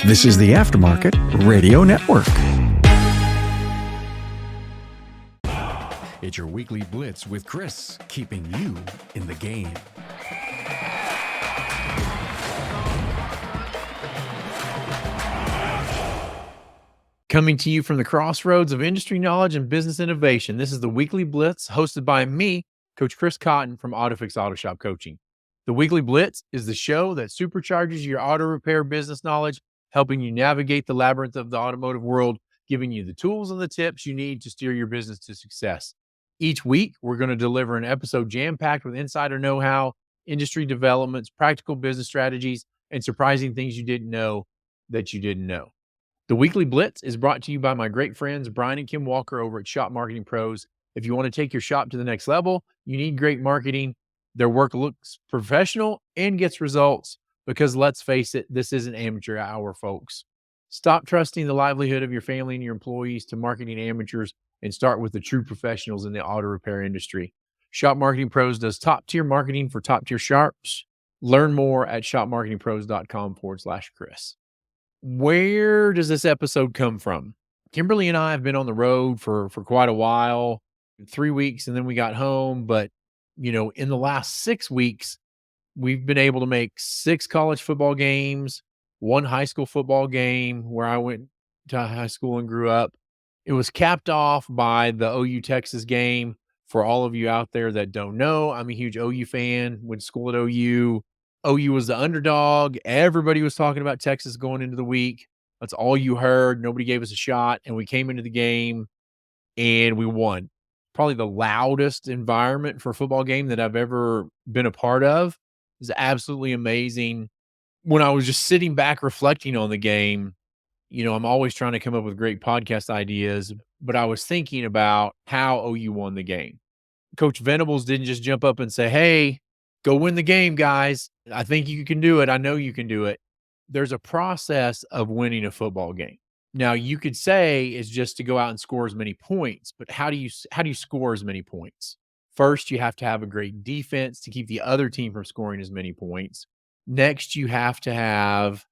This is the Aftermarket Radio Network. It's your Weekly Blitz with Chris, keeping you in the game. Coming to you from the crossroads of industry knowledge and business innovation, this is the Weekly Blitz, hosted by me, Coach Chris Cotton from AutoFix-Auto Shop Coaching. The Weekly Blitz is the show that supercharges your auto repair business knowledge, helping you navigate the labyrinth of the automotive world, giving you the tools and the tips you need to steer your business to success. Each week, we're going to deliver an episode jam-packed with insider know-how, industry developments, practical business strategies, and surprising things you didn't know that you didn't know. The Weekly Blitz is brought to you by my great friends, Brian and Kim Walker over at Shop Marketing Pros. If you want to take your shop to the next level, you need great marketing. Their work looks professional and gets results because, let's face it, this isn't amateur hour, folks. Stop trusting the livelihood of your family and your employees to marketing amateurs and start with the true professionals in the auto repair industry. Shop Marketing Pros does top-tier marketing for top-tier shops. Learn more at shopmarketingpros.com/Chris. Where does this episode come from? Kimberly and I have been on the road for quite a while, 3 weeks, and then we got home. But, in the last 6 weeks, we've been able to make 6 college football games, 1 high school football game where I went to high school and grew up. It was capped off by the OU Texas game. For all of you out there that don't know, I'm a huge OU fan, went to school at OU. OU was the underdog. Everybody was talking about Texas going into the week. That's all you heard. Nobody gave us a shot. And we came into the game and we won. Probably the loudest environment for a football game that I've ever been a part of. It was absolutely amazing. When I was just sitting back reflecting on the game, I'm always trying to come up with great podcast ideas, but I was thinking about how OU won the game. Coach Venables didn't just jump up and say, "Hey, go win the game, guys. I think you can do it. I know you can do it." There's a process of winning a football game. Now, you could say it's just to go out and score as many points, but how do you score as many points? First, you have to have a great defense to keep the other team from scoring as many points. Next, you have to have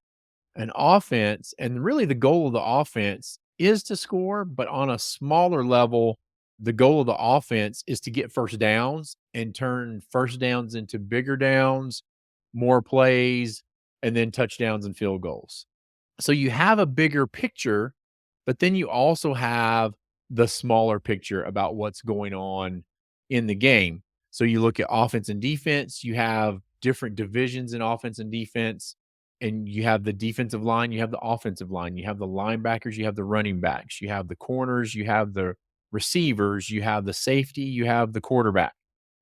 an offense, and really the goal of the offense is to score, but on a smaller level. The goal of the offense is to get first downs and turn first downs into bigger downs, more plays, and then touchdowns and field goals. So you have a bigger picture, but then you also have the smaller picture about what's going on in the game. So you look at offense and defense, you have different divisions in offense and defense, and you have the defensive line, you have the offensive line, you have the linebackers, you have the running backs, you have the corners, you have the receivers, you have the safety, you have the quarterback.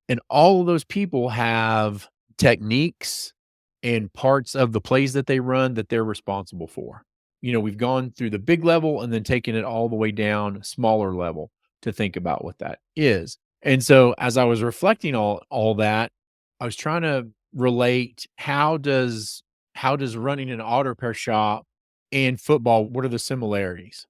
And all of those people have techniques and parts of the plays that they run that they're responsible for. We've gone through the big level and then taken it all the way down smaller level to think about what that is. And so as I was reflecting all that, I was trying to relate how does running an auto repair shop and football, what are the similarities?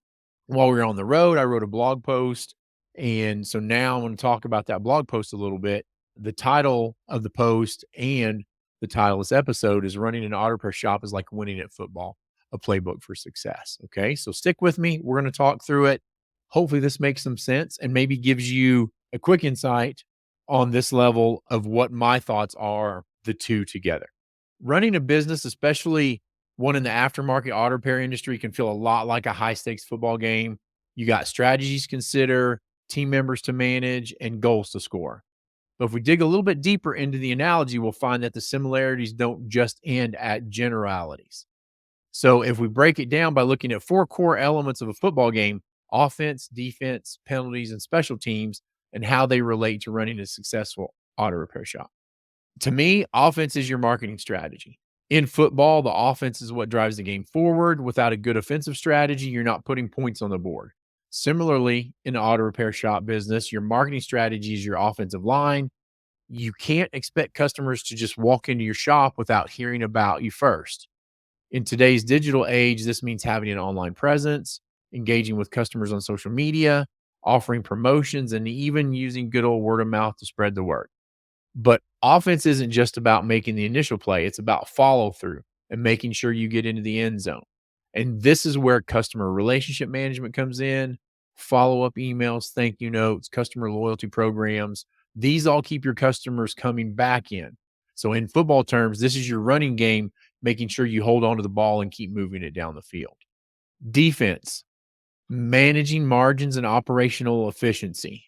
While we were on the road, I wrote a blog post. And so now I want to talk about that blog post a little bit. The title of the post and the title of this episode is Running an Auto Repair Shop is Like Winning at Football, a Playbook for Success. Okay, so stick with me. We're going to talk through it. Hopefully this makes some sense and maybe gives you a quick insight on this level of what my thoughts are, the two together. Running a business, especially one in the aftermarket auto repair industry, can feel a lot like a high-stakes football game. You got strategies to consider, team members to manage, and goals to score. But if we dig a little bit deeper into the analogy, we'll find that the similarities don't just end at generalities. So if we break it down by looking at 4 core elements of a football game: offense, defense, penalties, and special teams, and how they relate to running a successful auto repair shop. To me, offense is your marketing strategy. In football, the offense is what drives the game forward. Without a good offensive strategy, you're not putting points on the board. Similarly, in the auto repair shop business, your marketing strategy is your offensive line. You can't expect customers to just walk into your shop without hearing about you first. In today's digital age, this means having an online presence, engaging with customers on social media, offering promotions, and even using good old word of mouth to spread the word. But offense isn't just about making the initial play. It's about follow through. and making sure you get into the end zone. And this is where customer relationship management comes in, follow-up emails, thank you notes, customer loyalty programs. These all keep your customers coming back in. So in football terms, this is your running game, making sure you hold on to the ball and keep moving it down the field. Defense, managing margins and operational efficiency.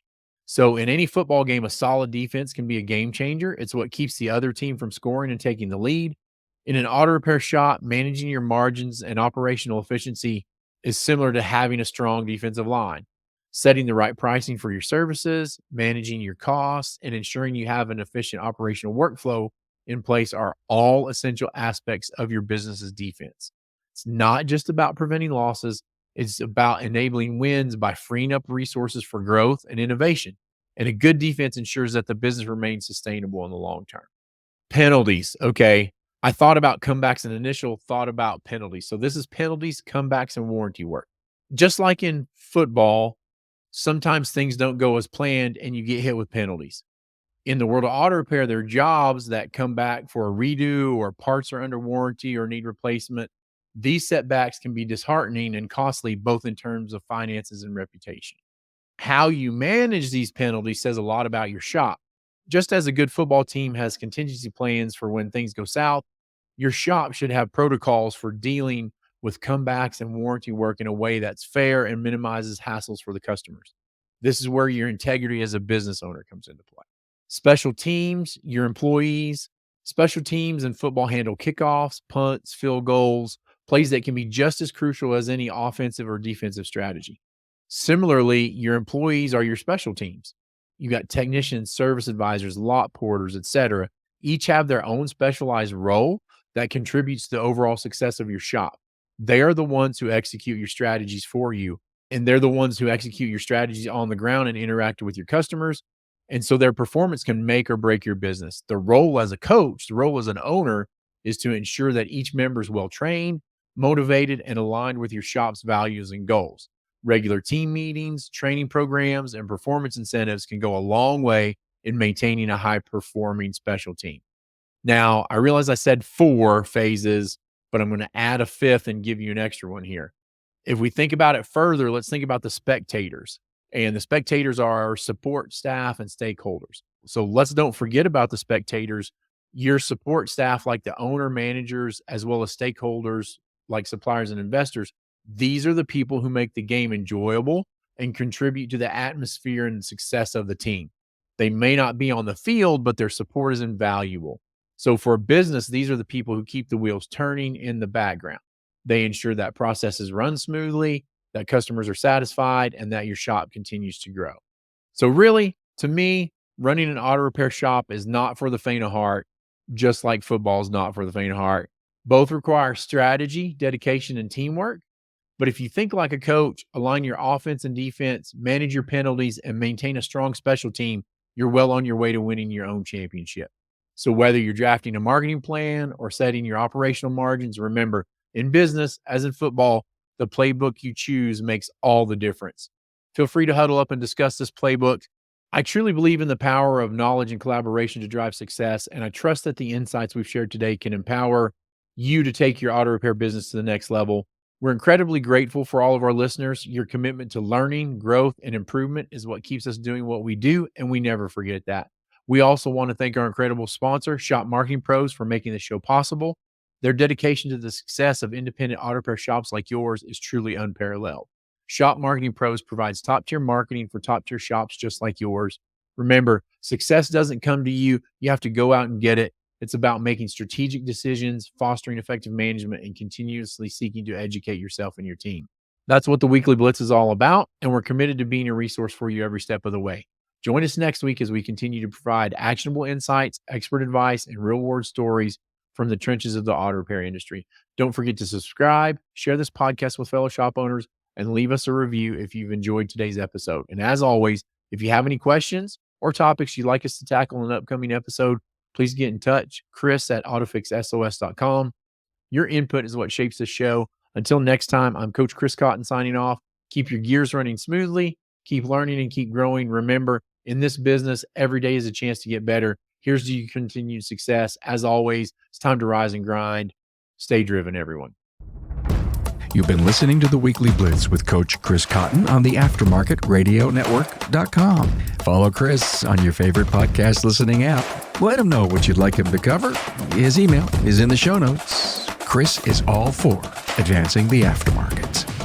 So in any football game, a solid defense can be a game changer. It's what keeps the other team from scoring and taking the lead. In an auto repair shop, managing your margins and operational efficiency is similar to having a strong defensive line. Setting the right pricing for your services, managing your costs, and ensuring you have an efficient operational workflow in place are all essential aspects of your business's defense. It's not just about preventing losses, it's about enabling wins by freeing up resources for growth and innovation. And a good defense ensures that the business remains sustainable in the long term. Penalties. Okay. I thought about comebacks and initial thought about penalties. So this is penalties, comebacks, and warranty work. Just like in football, sometimes things don't go as planned and you get hit with penalties. In the world of auto repair, there are jobs that come back for a redo or parts are under warranty or need replacement. These setbacks can be disheartening and costly, both in terms of finances and reputation. How you manage these penalties says a lot about your shop. Just as a good football team has contingency plans for when things go south, your shop should have protocols for dealing with comebacks and warranty work in a way that's fair and minimizes hassles for the customers. This is where your integrity as a business owner comes into play. Special teams, your employees, special teams in football handle kickoffs, punts, field goals, plays that can be just as crucial as any offensive or defensive strategy. Similarly, your employees are your special teams. You got technicians, service advisors, lot porters, etc. Each have their own specialized role that contributes to the overall success of your shop. They are the ones who execute your strategies for you, and they're the ones who execute your strategies on the ground and interact with your customers. And so their performance can make or break your business. The role as a coach, the role as an owner is to ensure that each member is well trained, motivated, and aligned with your shop's values and goals. Regular team meetings, training programs, and performance incentives can go a long way in maintaining a high-performing special team. Now, I realize I said 4 phases, but I'm going to add a 5th and give you an extra one here. If we think about it further, let's think about the spectators. And the spectators are our support staff and stakeholders. So let's don't forget about the spectators. Your support staff, like the owner, managers, as well as stakeholders like suppliers and investors, these are the people who make the game enjoyable and contribute to the atmosphere and success of the team. They may not be on the field, but their support is invaluable. So for a business, these are the people who keep the wheels turning in the background. They ensure that processes run smoothly, that customers are satisfied, and that your shop continues to grow. So really, to me, running an auto repair shop is not for the faint of heart, just like football is not for the faint of heart. Both require strategy, dedication, and teamwork. But if you think like a coach, align your offense and defense, manage your penalties, and maintain a strong special team, you're well on your way to winning your own championship. So whether you're drafting a marketing plan or setting your operational margins, remember, in business, as in football, the playbook you choose makes all the difference. Feel free to huddle up and discuss this playbook. I truly believe in the power of knowledge and collaboration to drive success, and I trust that the insights we've shared today can empower you to take your auto repair business to the next level. We're incredibly grateful for all of our listeners. Your commitment to learning, growth, and improvement is what keeps us doing what we do, and we never forget that. We also want to thank our incredible sponsor, Shop Marketing Pros, for making this show possible. Their dedication to the success of independent auto repair shops like yours is truly unparalleled. Shop Marketing Pros provides top-tier marketing for top-tier shops just like yours. Remember, success doesn't come to you. You have to go out and get it. It's about making strategic decisions, fostering effective management, and continuously seeking to educate yourself and your team. That's what the Weekly Blitz is all about, and we're committed to being a resource for you every step of the way. Join us next week as we continue to provide actionable insights, expert advice, and real-world stories from the trenches of the auto repair industry. Don't forget to subscribe, share this podcast with fellow shop owners, and leave us a review if you've enjoyed today's episode. And as always, if you have any questions or topics you'd like us to tackle in an upcoming episode, please get in touch. Chris at AutoFix-SOS.com. Your input is what shapes the show. Until next time, I'm Coach Chris Cotton signing off. Keep your gears running smoothly. Keep learning and keep growing. Remember, in this business, every day is a chance to get better. Here's to your continued success. As always, it's time to rise and grind. Stay driven, everyone. You've been listening to the Weekly Blitz with Coach Chris Cotton on the AftermarketRadioNetwork.com. Follow Chris on your favorite podcast listening app. Let him know what you'd like him to cover. His email is in the show notes. Chris is all for advancing the aftermarket.